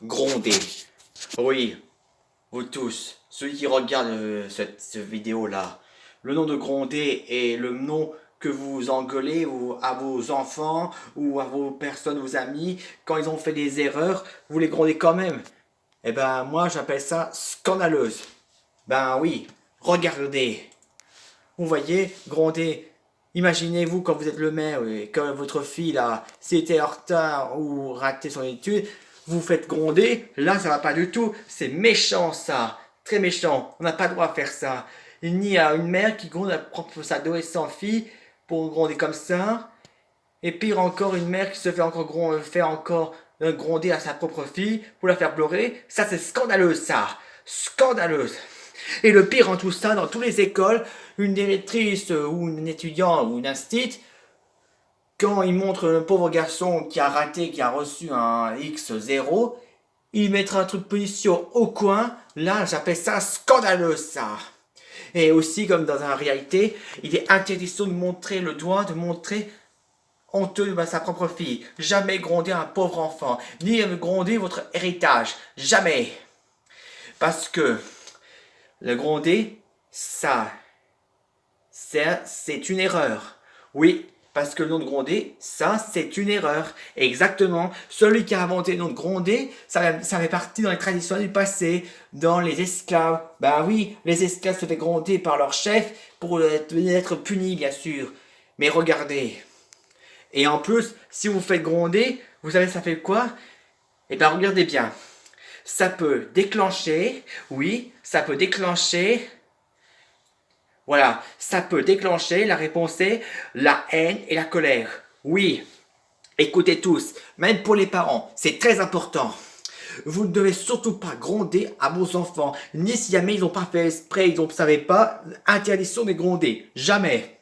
Gronder. Oui, vous tous, ceux qui regardent cette vidéo-là, le nom de Gronder est le nom que vous engueulez ou à vos enfants ou à vos personnes, vos amis, quand ils ont fait des erreurs, vous les grondez quand même. Eh ben, moi, j'appelle ça scandaleuse. Ben oui, regardez. Vous voyez, gronder. Imaginez-vous quand vous êtes le maire et que votre fille, là, s'il était en retard ou raté son étude, vous faites gronder. Là, ça va pas du tout. C'est méchant, ça. Très méchant. On n'a pas le droit de faire ça. Il n'y a une mère qui gronde sa adolescente fille pour gronder comme ça. Et pire encore, une mère qui se fait encore, gronder à sa propre fille pour la faire pleurer. Ça, c'est scandaleux, ça. Scandaleuse. Et le pire en tout ça, dans toutes les écoles, une directrice ou une étudiante ou une instite, quand il montre le pauvre garçon qui a raté, qui a reçu un X0, il mettra un truc de punition au coin. Là, j'appelle ça scandaleux, ça. Et aussi, comme dans la réalité, il est interdiction de montrer le doigt, de montrer honteux à sa propre fille. Jamais gronder un pauvre enfant, ni gronder votre héritage. Jamais. Parce que le gronder, ça, c'est une erreur. Oui, parce que le nom de gronder, ça, c'est une erreur. Exactement. Celui qui a inventé le nom de gronder, ça fait partie dans les traditions du passé, dans les esclaves. Ben oui, les esclaves se faisaient gronder par leur chef pour être punis, bien sûr. Mais regardez. Et en plus, si vous faites gronder, vous savez ça fait quoi? Eh bien, regardez bien. Ça peut déclencher, oui, ça peut déclencher. Voilà, ça peut déclencher, la réponse est la haine et la colère. Oui, écoutez tous, même pour les parents, c'est très important. Vous ne devez surtout pas gronder à vos enfants, ni si jamais ils n'ont pas fait exprès, ils ne savaient pas, interdiction de gronder, jamais.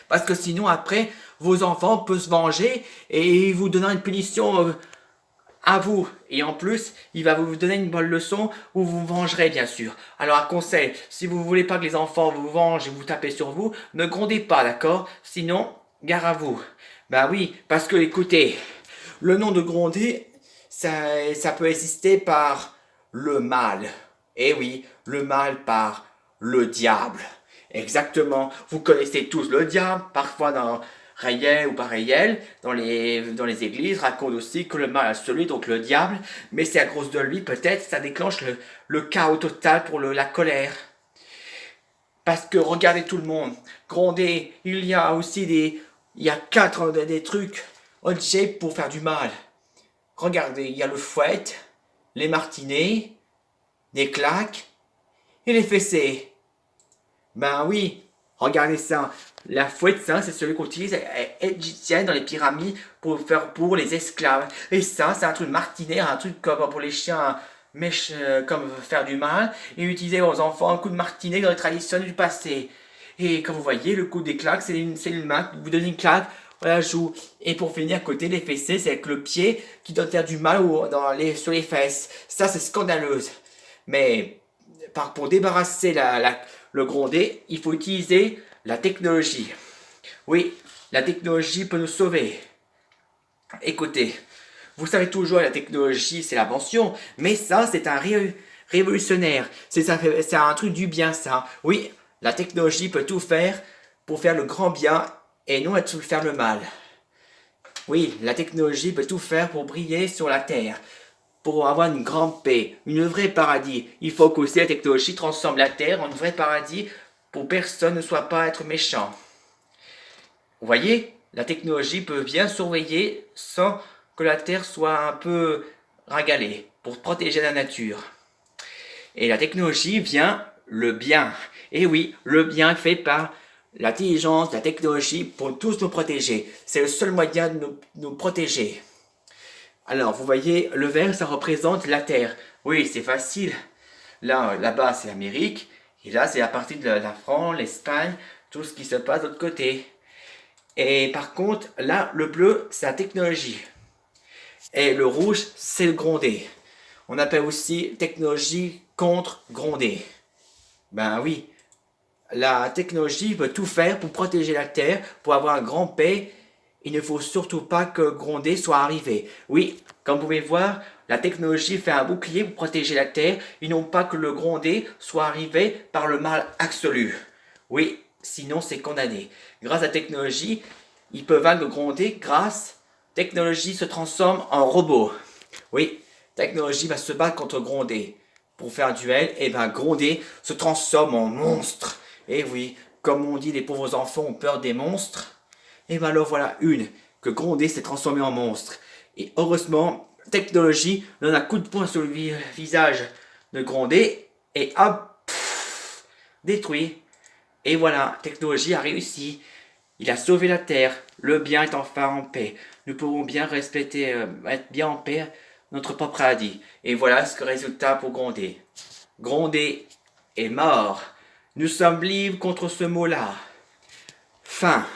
Parce que sinon après, vos enfants peuvent se venger et vous donner une punition à vous. Et en plus, il va vous donner une bonne leçon où vous vous vengerez, bien sûr. Alors, un conseil, si vous voulez pas que les enfants vous vengent et vous tapez sur vous, ne grondez pas, d'accord? Sinon, gare à vous. Ben oui, parce que, écoutez, le nom de gronder, ça peut exister par le mal. Eh oui, le mal par le diable. Exactement. Vous connaissez tous le diable, parfois dans réel ou pas réel, dans les églises, raconte aussi que le mal a celui, donc le diable, mais c'est à cause de lui, peut-être, ça déclenche le chaos total pour la colère. Parce que regardez tout le monde, gronder, il y a aussi il y a des trucs, objets pour faire du mal. Regardez, il y a le fouet, les martinets, des claques et les fessées. Ben oui, regardez ça. La fouette, ça, c'est celui qu'on utilise égyptienne dans les pyramides pour faire pour les esclaves. Et ça, c'est un truc martinet, un truc comme pour les chiens comme faire du mal. Et utiliser aux enfants un coup de martinet dans les traditions du passé. Et comme vous voyez, le coup des claques, c'est une main, vous donnez une claque, voilà, joue. Et pour finir, à côté des fessées, c'est avec le pied qui donne faire du mal sur les fesses. Ça, c'est scandaleuse. Mais pour débarrasser le grondé, il faut utiliser la technologie. Oui, la technologie peut nous sauver. Écoutez, vous savez toujours, la technologie, c'est l'invention, mais ça, c'est un révolutionnaire. C'est un truc du bien, ça. Oui, la technologie peut tout faire pour faire le grand bien et non faire le mal. Oui, la technologie peut tout faire pour briller sur la terre, pour avoir une grande paix, une vraie paradis. Il faut qu'aussi la technologie transforme la terre en un vrai paradis pour que personne ne soit pas être méchant. Vous voyez, la technologie peut bien surveiller sans que la terre soit un peu ragalée pour protéger la nature. Et la technologie vient le bien. Et oui, le bien fait par l'intelligence, la technologie pour tous nous protéger. C'est le seul moyen de nous protéger. Alors, vous voyez, le vert, ça représente la Terre. Oui, c'est facile. Là-bas, c'est l'Amérique. Et là, c'est la partie de la France, l'Espagne, tout ce qui se passe de l'autre côté. Et par contre, là, le bleu, c'est la technologie. Et le rouge, c'est le grondé. On appelle aussi technologie contre grondé. Ben oui, la technologie veut tout faire pour protéger la Terre, pour avoir un grand paix il ne faut surtout pas que Grondé soit arrivé. Oui, comme vous pouvez voir, la technologie fait un bouclier pour protéger la Terre et non pas que le Grondé soit arrivé par le mal absolu. Oui, sinon c'est condamné. Grâce à la technologie, ils peuvent vaincre le Grondé grâce technologie se transforme en robot. Oui, technologie va se battre contre Grondé. Pour faire un duel, et ben Grondé se transforme en monstre. Et oui, comme on dit, les pauvres enfants ont peur des monstres. Et ben alors voilà une, que Grondé s'est transformé en monstre. Et heureusement, technologie donne un coup de poing sur le visage de Grondé et hop, détruit. Et voilà, technologie a réussi. Il a sauvé la Terre. Le bien est enfin en paix. Nous pouvons bien respecter, être bien en paix notre propre paradis. Et voilà ce que résultat pour Grondé. Grondé est mort. Nous sommes libres contre ce mot-là. Fin.